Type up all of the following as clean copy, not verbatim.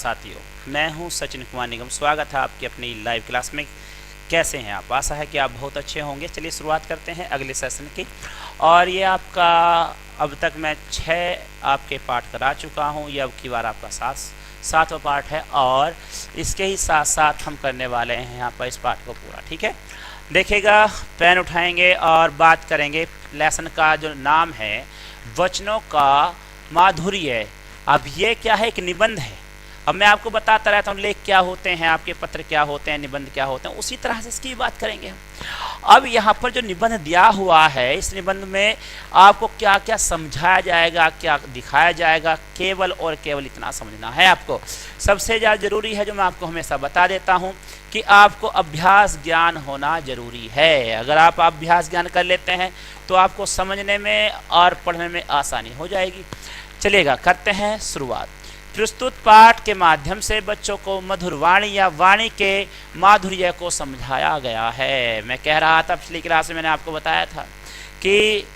साथियों, मैं हूं सचिन कुमार निगम। स्वागत है आपकी अपनी लाइव क्लास में। कैसे हैं आप? आशा है कि आप बहुत अच्छे होंगे। चलिए शुरुआत करते हैं अगले सेशन की। और ये आपका अब तक मैं 6 आपके पाठ करा चुका हूं। ये अब की बार आपका 7वां पाठ है और इसके ही साथ साथ हम करने वाले हैं यहाँ पर इस पाठ को पूरा। ठीक है, देखिएगा, पेन उठाएंगे और बात करेंगे। लेसन का जो नाम है वचनों का माधुर्य। अब ये क्या है? एक निबंध है। अब मैं आपको बताता रहता हूँ लेख क्या होते हैं, आपके पत्र क्या होते हैं, निबंध क्या होते हैं, उसी तरह से इसकी बात करेंगे हम। अब यहाँ पर जो निबंध दिया हुआ है, इस निबंध में आपको क्या क्या समझाया जाएगा, क्या दिखाया जाएगा, केवल और केवल इतना समझना है आपको। सबसे ज़्यादा जरूरी है, जो मैं आपको हमेशा बता देता हूँ, कि आपको अभ्यास ज्ञान होना जरूरी है। अगर आप अभ्यास ज्ञान कर लेते हैं तो आपको समझने में और पढ़ने में आसानी हो जाएगी। चलिएगा, करते हैं शुरुआत। प्रस्तुत पाठ के माध्यम से बच्चों को मधुर वाणी या वाणी के माधुर्य को समझाया गया है। मैं कह रहा था पिछली क्लास में, मैंने आपको बताया था कि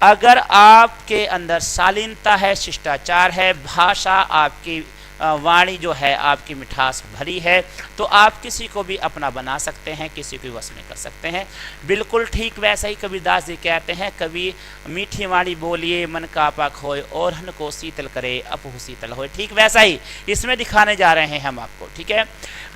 अगर आपके अंदर शालीनता है, शिष्टाचार है, भाषा आपकी वाणी जो है आपकी मिठास भरी है, तो आप किसी को भी अपना बना सकते हैं, किसी को वश में कर सकते हैं। बिल्कुल ठीक वैसा ही कबीरदास जी कहते हैं, कभी मीठी वाणी बोलिए मन का आपा खोए, और हन को शीतल करे अपहु शीतल होए। ठीक वैसा ही इसमें दिखाने जा रहे हैं हम आपको। ठीक है,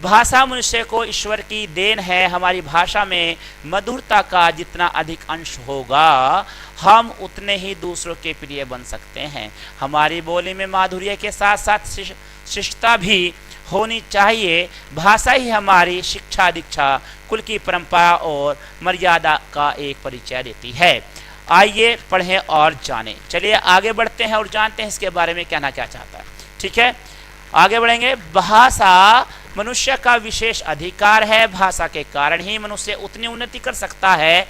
भाषा मनुष्य को ईश्वर की देन है। हमारी भाषा में मधुरता का जितना अधिक अंश होगा, हम उतने ही दूसरों के प्रिय बन सकते हैं। हमारी बोली में माधुर्य के साथ साथ शिष्टता भी होनी चाहिए। भाषा ही हमारी शिक्षा, दीक्षा, कुल की परंपरा और मर्यादा का एक परिचय देती है। आइए पढ़ें और जानें। चलिए आगे बढ़ते हैं और जानते हैं इसके बारे में कहना क्या चाहता है। ठीक है, आगे बढ़ेंगे। भाषा मनुष्य का विशेष अधिकार है। भाषा के कारण ही मनुष्य उतनी उन्नति कर सकता है।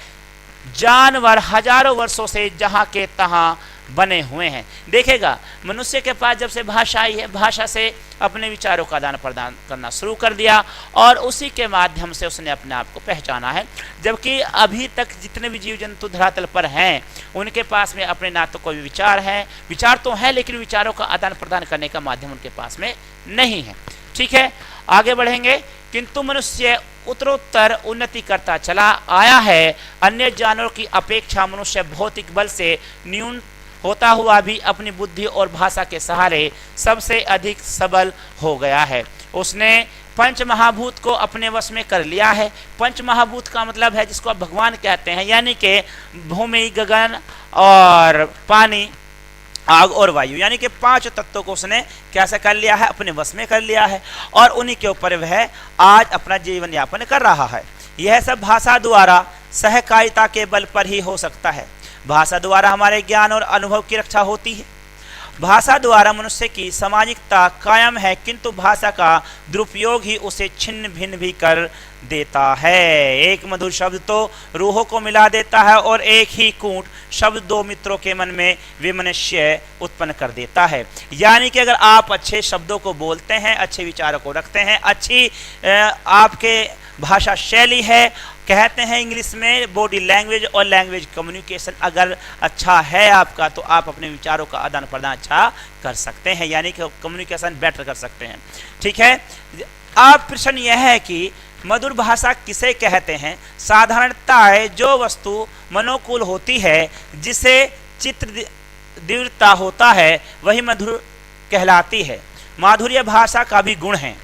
जानवर हजारों वर्षों से जहां के तहां बने हुए हैं। देखेगा, मनुष्य के पास जब से भाषा आई है, भाषा से अपने विचारों का आदान प्रदान करना शुरू कर दिया और उसी के माध्यम से उसने अपने आप को पहचाना है। जबकि अभी तक जितने भी जीव जंतु धरातल पर हैं, उनके पास में अपने ना तो कोई विचार है, विचार तो है लेकिन विचारों का आदान प्रदान करने का माध्यम उनके पास में नहीं है। ठीक है, आगे बढ़ेंगे। किंतु मनुष्य उत्तरोत्तर उन्नति करता चला आया है। अन्य जानवरों की अपेक्षा मनुष्य भौतिक बल से न्यून होता हुआ भी अपनी बुद्धि और भाषा के सहारे सबसे अधिक सबल हो गया है। उसने पंच महाभूत को अपने वश में कर लिया है। पंच महाभूत का मतलब है जिसको आप भगवान कहते हैं, यानी कि भूमि, गगन और पानी, आग और वायु, यानी कि 5 तत्वों को उसने कैसे कर लिया है? अपने वश में कर लिया है और उन्हीं के ऊपर वह आज अपना जीवन यापन कर रहा है। यह सब भाषा द्वारा सहकारिता के बल पर ही हो सकता है। भाषा द्वारा हमारे ज्ञान और अनुभव की रक्षा होती है। भाषा द्वारा मनुष्य की सामाजिकता कायम है, किंतु भाषा का दुरुपयोग ही उसे छिन्न भिन्न भी कर देता है। एक मधुर शब्द तो रूहों को मिला देता है और एक ही कूट शब्द 2 मित्रों के मन में विमनस्य उत्पन्न कर देता है। यानी कि अगर आप अच्छे शब्दों को बोलते हैं, अच्छे विचारों को रखते हैं, अच्छी आपके भाषा शैली है, कहते हैं इंग्लिश में बॉडी लैंग्वेज और लैंग्वेज कम्युनिकेशन अगर अच्छा है आपका, तो आप अपने विचारों का आदान प्रदान अच्छा कर सकते हैं, यानी कि कम्युनिकेशन बेटर कर सकते हैं। ठीक है, अब प्रश्न यह है कि मधुर भाषा किसे कहते हैं? साधारणतः जो वस्तु मनोकूल होती है, जिसे चित्र दृढ़ता होता है, वही मधुर कहलाती है। माधुर्य भाषा का भी गुण है।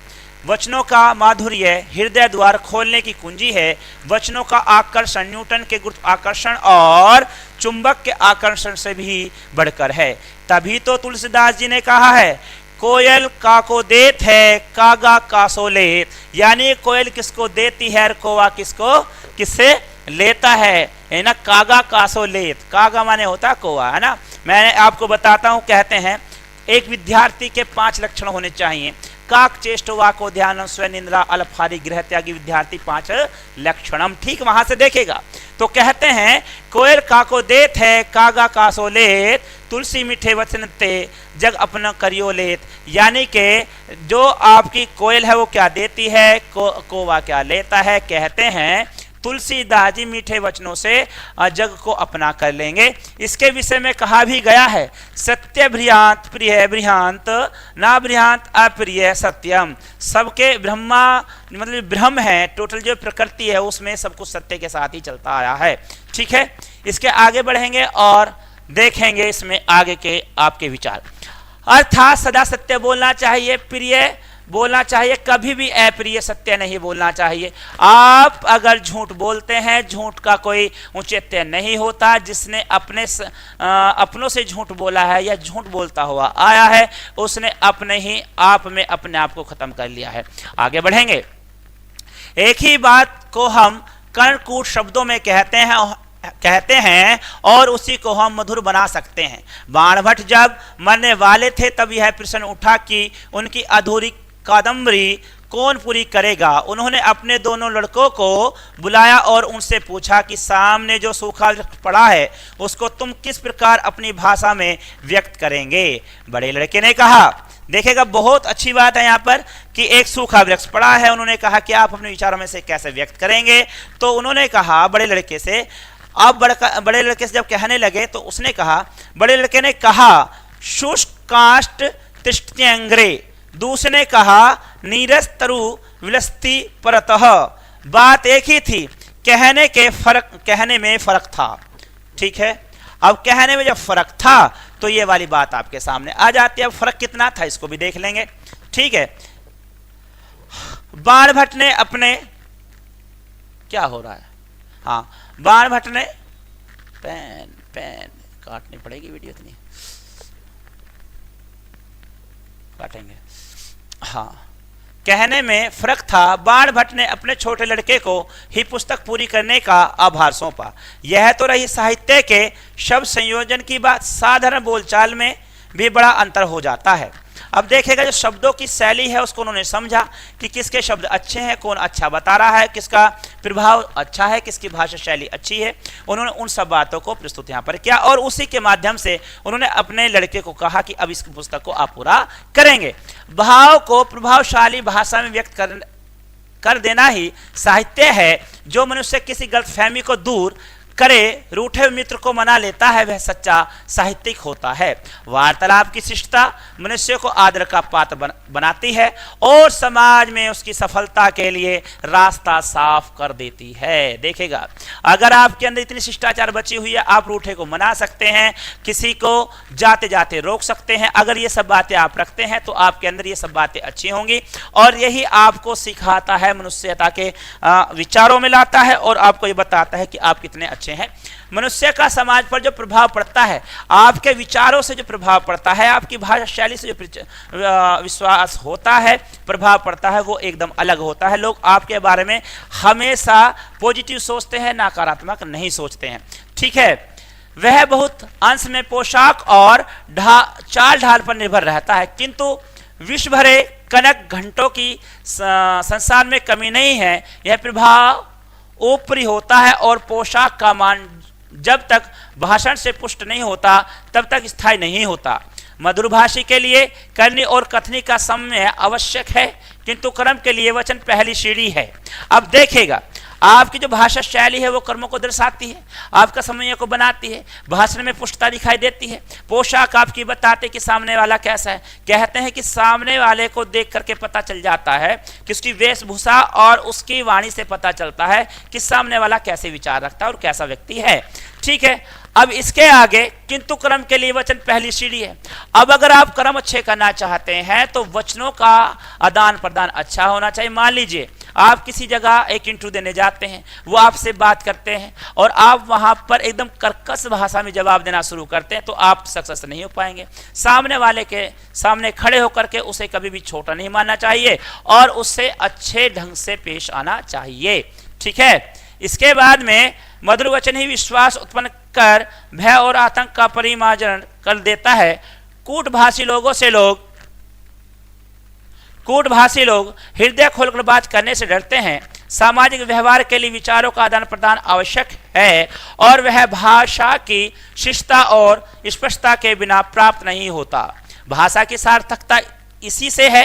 वचनों का माधुर्य हृदय द्वार खोलने की कुंजी है। वचनों का आकर्षण न्यूटन के गुरुत्वाकर्षण और चुंबक के आकर्षण से भी बढ़कर है। तभी तो तुलसीदास जी ने कहा है, कोयल काको देत है, कागा कासो लेत। यानी कोयल किसको देती है और कौवा किससे लेता है ना? कागा कासो लेत। कागा माने होता कौवा, है ना? मैं आपको बताता हूँ, कहते हैं एक विद्यार्थी के 5 लक्षण होने चाहिए। काक चेष्ट वाको ध्यान स्व निंद्रा अल्पहारी गृह त्यागी विद्यार्थी 5 लक्षणम। ठीक वहां से देखेगा तो कहते हैं, कोयल काको देत है, कागा कासो लेत, तुलसी मीठे वचन ते जग अपना करियो लेत। यानी कि जो आपकी कोयल है वो क्या देती है, कौवा क्या लेता है। कहते हैं तुलसीदास जी मीठे वचनों से जग को अपना कर लेंगे। इसके विषय में कहा भी गया है, सत्य भ्रियांत प्रिय भ्रियांत ना भ्रियांत अप्रिय सत्यम। सबके ब्रह्मा मतलब ब्रह्म है, टोटल जो प्रकृति है उसमें सब कुछ सत्य के साथ ही चलता आया है। ठीक है, इसके आगे बढ़ेंगे और देखेंगे इसमें आगे के आपके विचार। अर्थात सदा सत्य बोलना चाहिए, प्रिय बोलना चाहिए, कभी भी अप्रिय सत्य नहीं बोलना चाहिए। आप अगर झूठ बोलते हैं, झूठ का कोई औचित्य नहीं होता। जिसने अपनों से झूठ बोला है या झूठ बोलता हुआ आया है, उसने अपने ही आप में अपने आप को खत्म कर लिया है। आगे बढ़ेंगे। एक ही बात को हम कर्णकूट शब्दों में कहते हैं और उसी को हम मधुर बना सकते हैं। बाणभट्ट जब मरने वाले थे तब यह प्रश्न उठा कि उनकी अधूरी कादम्बरी कौन पूरी करेगा। उन्होंने अपने दोनों लड़कों को बुलाया और उनसे पूछा कि सामने जो सूखा वृक्ष पड़ा है उसको तुम किस प्रकार अपनी भाषा में व्यक्त करेंगे। बड़े लड़के ने कहा, देखिएगा बहुत अच्छी बात है यहाँ पर कि एक सूखा वृक्ष पड़ा है। उन्होंने कहा कि आप अपने विचारों में से कैसे व्यक्त करेंगे। तो उन्होंने कहा बड़े लड़के से, अब बड़े लड़के से जब कहने लगे तो उसने कहा, बड़े लड़के ने कहा शुष्क काष्ठ तिष्ठ्यंग्रे। दूसरे ने कहा नीरस तरु विलस्ति परतः। बात एक ही थी, कहने में फर्क था। ठीक है, अब कहने में जब फर्क था तो ये वाली बात आपके सामने आ जाती है। अब फर्क कितना था इसको भी देख लेंगे। ठीक है, बाणभट्ट ने अपने, क्या हो रहा है, हाँ, बाणभट्ट ने पेन काटनी पड़ेगी, वीडियो इतनी काटेंगे। हाँ, कहने में फर्क था। बाणभट्ट ने अपने छोटे लड़के को ही पुस्तक पूरी करने का आभार सौंपा। यह तो रही साहित्य के शब्द संयोजन की बात, साधारण बोलचाल में भी बड़ा अंतर हो जाता है। अब देखेगा जो शब्दों की शैली है उसको उन्होंने समझा कि किसके शब्द अच्छे हैं, कौन अच्छा बता रहा है, किसका प्रभाव अच्छा है, किसकी भाषा शैली अच्छी है। उन्होंने उन सब बातों को प्रस्तुत यहाँ पर किया और उसी के माध्यम से उन्होंने अपने लड़के को कहा कि अब इस पुस्तक को आप पूरा करेंगे। भाव को प्रभावशाली भाषा में व्यक्त कर देना ही साहित्य है। जो मनुष्य किसी गलतफहमी को दूर करे, रूठे मित्र को मना लेता है, वह सच्चा साहित्यिक होता है। वार्तालाप की शिष्टता मनुष्य को आदर का पात्र बनाती है और समाज में उसकी सफलता के लिए रास्ता साफ कर देती है। देखेगा, अगर आपके अंदर इतनी शिष्टाचार बची हुई है, आप रूठे को मना सकते हैं, किसी को जाते जाते रोक सकते हैं। अगर ये सब बातें आप रखते हैं तो आपके अंदर ये सब बातें अच्छी होंगी और यही आपको सिखाता है, मनुष्यता के विचारों में लाता है और आपको ये बताता है कि आप कितने अच्छे हैं। मनुष्य का समाज पर जो प्रभाव पड़ता है, आपके विचारों से जो प्रभाव पड़ता है, आपकी भाषा शैली से जो विश्वास होता है, प्रभाव पड़ता है, वो एकदम अलग होता है। लोग आपके बारे में हमेशा पॉजिटिव सोचते हैं, नकारात्मक नहीं सोचते हैं। ठीक है, वह बहुत अंश में पोशाक और चाल ढाल पर निर्भर रहता है, किंतु विश्व भरे कनक घंटों की संसार में कमी नहीं है। यह प्रभाव ऊपरी होता है और पोशाक का मान जब तक भाषण से पुष्ट नहीं होता तब तक स्थायी नहीं होता। मधुरभाषी के लिए करनी और कथनी का समय आवश्यक है, किंतु कर्म के लिए वचन पहली सीढ़ी है। अब देखेगा, आपकी जो भाषा शैली है वो कर्मों को दर्शाती है, आपका समय को बनाती है, भाषण में पुष्टता दिखाई देती है। पोशाक आपकी बताते कि सामने वाला कैसा है। कहते हैं कि सामने वाले को देख करके पता चल जाता है कि उसकी वेशभूषा और उसकी वाणी से पता चलता है कि सामने वाला कैसे विचार रखता है और कैसा व्यक्ति है। ठीक है, अब इसके आगे किंतु कर्म के लिए वचन पहली सीढ़ी है। अब अगर आप कर्म अच्छे करना चाहते हैं तो वचनों का आदान प्रदान अच्छा होना चाहिए। मान लीजिए आप किसी जगह एक इंटरव्यू देने जाते हैं, वो आपसे बात करते हैं और आप वहां पर एकदम कर्कश भाषा में जवाब देना शुरू करते हैं तो आप सक्सेस नहीं हो पाएंगे। सामने वाले के सामने खड़े होकर के उसे कभी भी छोटा नहीं मानना चाहिए और उससे अच्छे ढंग से पेश आना चाहिए। ठीक है, इसके बाद में मधुर वचन ही विश्वास उत्पन्न कर भय और आतंक का परिमार्जन कर देता है। कूटभाषी लोग हृदय खोलकर बात करने से डरते हैं। सामाजिक व्यवहार के लिए विचारों का आदान प्रदान आवश्यक है और वह भाषा की शिष्टता और स्पष्टता के बिना प्राप्त नहीं होता। भाषा की सार्थकता इसी से है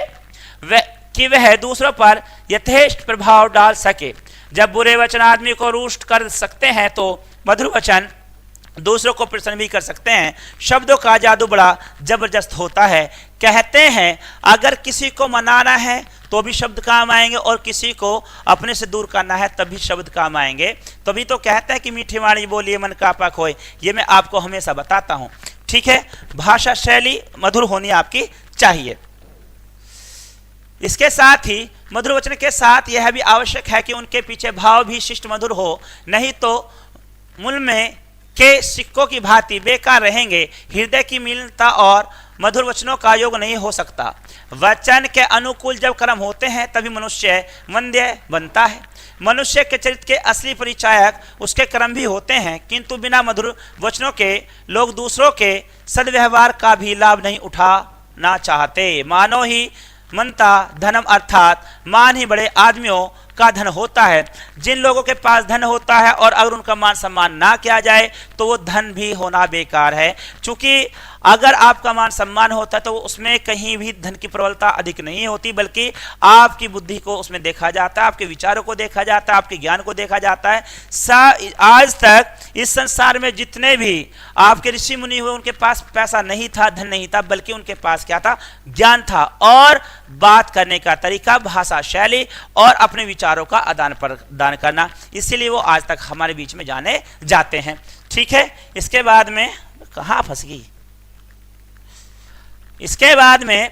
कि वह दूसरों पर यथेष्ट प्रभाव डाल सके। जब बुरे वचन आदमी को रुष्ट कर सकते हैं तो मधुर वचन दूसरों को प्रसन्न भी कर सकते हैं। शब्दों का जादू बड़ा जबरदस्त होता है। कहते हैं अगर किसी को मनाना है तो भी शब्द काम आएंगे और किसी को अपने से दूर करना है तब भी शब्द काम आएंगे। तभी तो कहते हैं कि मीठी वाणी बोलिए मन का पाक होए। ये मैं आपको हमेशा बताता हूं। ठीक है, भाषा शैली मधुर होनी आपकी चाहिए। इसके साथ ही मधुर वचन के साथ यह भी आवश्यक है कि उनके पीछे भाव भी शिष्ट मधुर हो, नहीं तो मूल में के सिक्कों की भांति बेकार रहेंगे। हृदय की मिलनता और मधुर वचनों का योग नहीं हो सकता। वचन के अनुकूल जब कर्म होते हैं तभी मनुष्य वंद्य बनता है। मनुष्य के चरित्र के असली परिचायक उसके कर्म भी होते हैं, किंतु बिना मधुर वचनों के लोग दूसरों के सद्व्यवहार का भी लाभ नहीं उठाना चाहते। मानो ही मनता धनम, अर्थात मान ही बड़े आदमियों का धन होता है। जिन लोगों के पास धन होता है और अगर उनका मान सम्मान ना किया जाए तो वो धन भी होना बेकार है। क्योंकि अगर आपका मान सम्मान होता है तो उसमें कहीं भी धन की प्रबलता अधिक नहीं होती, बल्कि आपकी बुद्धि को उसमें देखा जाता है, आपके विचारों को देखा जाता है, आपके ज्ञान को देखा जाता है। आज तक इस संसार में जितने भी आपके ऋषि मुनि हुए उनके पास पैसा नहीं था, धन नहीं था, बल्कि उनके पास क्या था? ज्ञान था और बात करने का तरीका, भाषा शैली और अपने विचारों का आदान प्रदान करना। इसीलिए वो आज तक हमारे बीच में जाने जाते हैं। ठीक है, इसके बाद में कहां फंस गई? इसके बाद में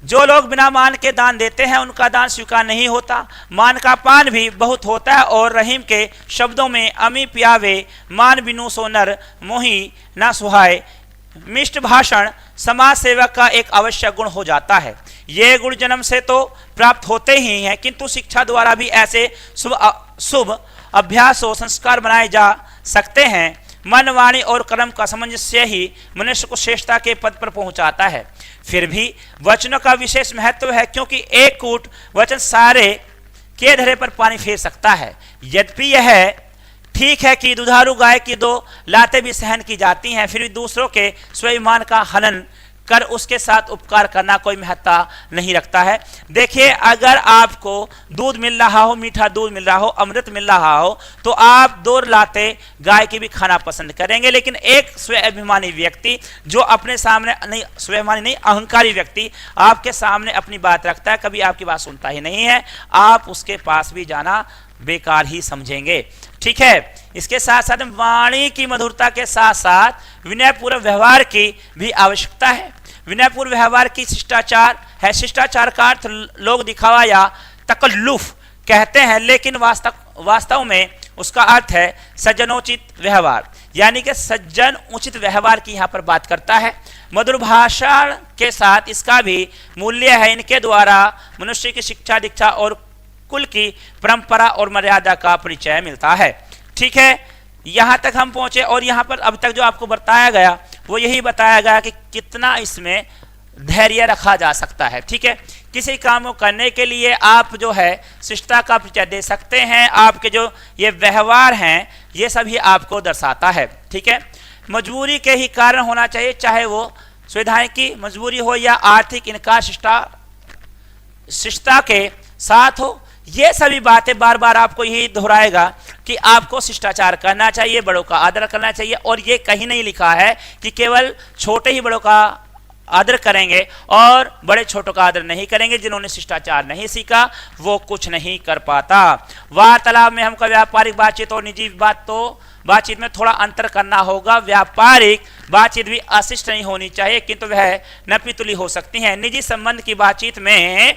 जो लोग बिना मान के दान देते हैं उनका दान स्वीकार नहीं होता। मान का पान भी बहुत होता है और रहीम के शब्दों में अमी प्यावे मान बिनु सोनर मोही ना सुहाए। मिष्ट भाषण समाज सेवक का एक आवश्यक गुण हो जाता है। ये गुण जन्म से तो प्राप्त होते ही हैं, किंतु शिक्षा द्वारा भी ऐसे शुभ अभ्यासों संस्कार बनाए जा सकते हैं। मन, वाणी और कर्म का सामंजस्य ही मनुष्य को श्रेष्ठता के पद पर पहुंचाता है। फिर भी वचनों का विशेष महत्व है, क्योंकि एक कूट वचन सारे के धरे पर पानी फेर सकता है। यद्यपि यह ठीक है कि दुधारू गाय की 2 लातें भी सहन की जाती हैं, फिर भी दूसरों के स्वाभिमान का हनन कर उसके साथ उपकार करना कोई महत्ता नहीं रखता है। देखिए, अगर आपको दूध मिल रहा हो, मीठा दूध मिल रहा हो, अमृत मिल रहा हो, तो आप 2 लातें गाय की भी खाना पसंद करेंगे। लेकिन एक स्वाभिमानी व्यक्ति जो अपने सामने नहीं, स्वाभिमानी नहीं, अहंकारी व्यक्ति आपके सामने अपनी बात रखता है, कभी आपकी बात सुनता ही नहीं है, आप उसके पास भी जाना बेकार ही समझेंगे। ठीक है, इसके साथ साथ वाणी की मधुरता के साथ साथ विनयपूर्वक व्यवहार की भी आवश्यकता है। विनयपूर्वक व्यवहार की शिष्टाचार है। शिष्टाचार का अर्थ लोग दिखावा या तकल्लुफ कहते हैं, लेकिन वास्तव में उसका अर्थ है सज्जनोचित व्यवहार, यानी कि सज्जन उचित व्यवहार की यहाँ पर बात करता है। मधुर भाषा के साथ इसका भी मूल्य है। इनके द्वारा मनुष्य की शिक्षा, दीक्षा और कुल की परंपरा और मर्यादा का परिचय मिलता है। ठीक है, यहां तक हम पहुंचे और यहां पर अब तक जो आपको बताया गया वो यही बताया गया कि कितना इसमें धैर्य रखा जा सकता है। ठीक है, किसी काम को करने के लिए आप जो है शिष्टता का परिचय दे सकते हैं। आपके जो ये व्यवहार हैं ये सभी आपको दर्शाता है। ठीक है, मजबूरी के ही कारण होना चाहिए, चाहे वो सुविधाएं की मजबूरी हो या आर्थिक इनकार शिष्टता के साथ हो। ये सभी बातें बार बार आपको यही दोहराएगा कि आपको शिष्टाचार करना चाहिए, बड़ों का आदर करना चाहिए। और ये कहीं नहीं लिखा है कि केवल छोटे ही बड़ों का आदर करेंगे और बड़े छोटों का आदर नहीं करेंगे। जिन्होंने शिष्टाचार नहीं सीखा वो कुछ नहीं कर पाता। वार्तालाप में हमको व्यापारिक बातचीत और निजी बातचीत में थोड़ा अंतर करना होगा। व्यापारिक बातचीत भी अशिष्ट नहीं होनी चाहिए, किंतु वह नपीतुली हो सकती है। निजी संबंध की बातचीत में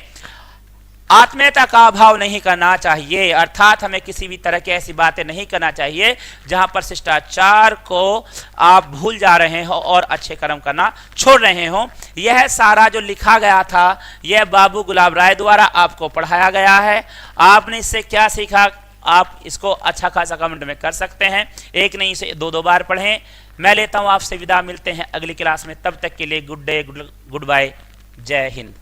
आत्मीयता का अभाव नहीं करना चाहिए, अर्थात हमें किसी भी तरह की ऐसी बातें नहीं करना चाहिए जहां पर शिष्टाचार को आप भूल जा रहे हो और अच्छे कर्म करना छोड़ रहे हो। यह सारा जो लिखा गया था यह बाबू गुलाब राय द्वारा आपको पढ़ाया गया है। आपने इससे क्या सीखा, आप इसको अच्छा खासा कमेंट में कर सकते हैं। एक नहीं से 2 बार पढ़ें। मैं लेता हूं आपसे विदा, मिलते हैं अगली क्लास में। तब तक के लिए गुड डे, गुड बाय, जय हिंद।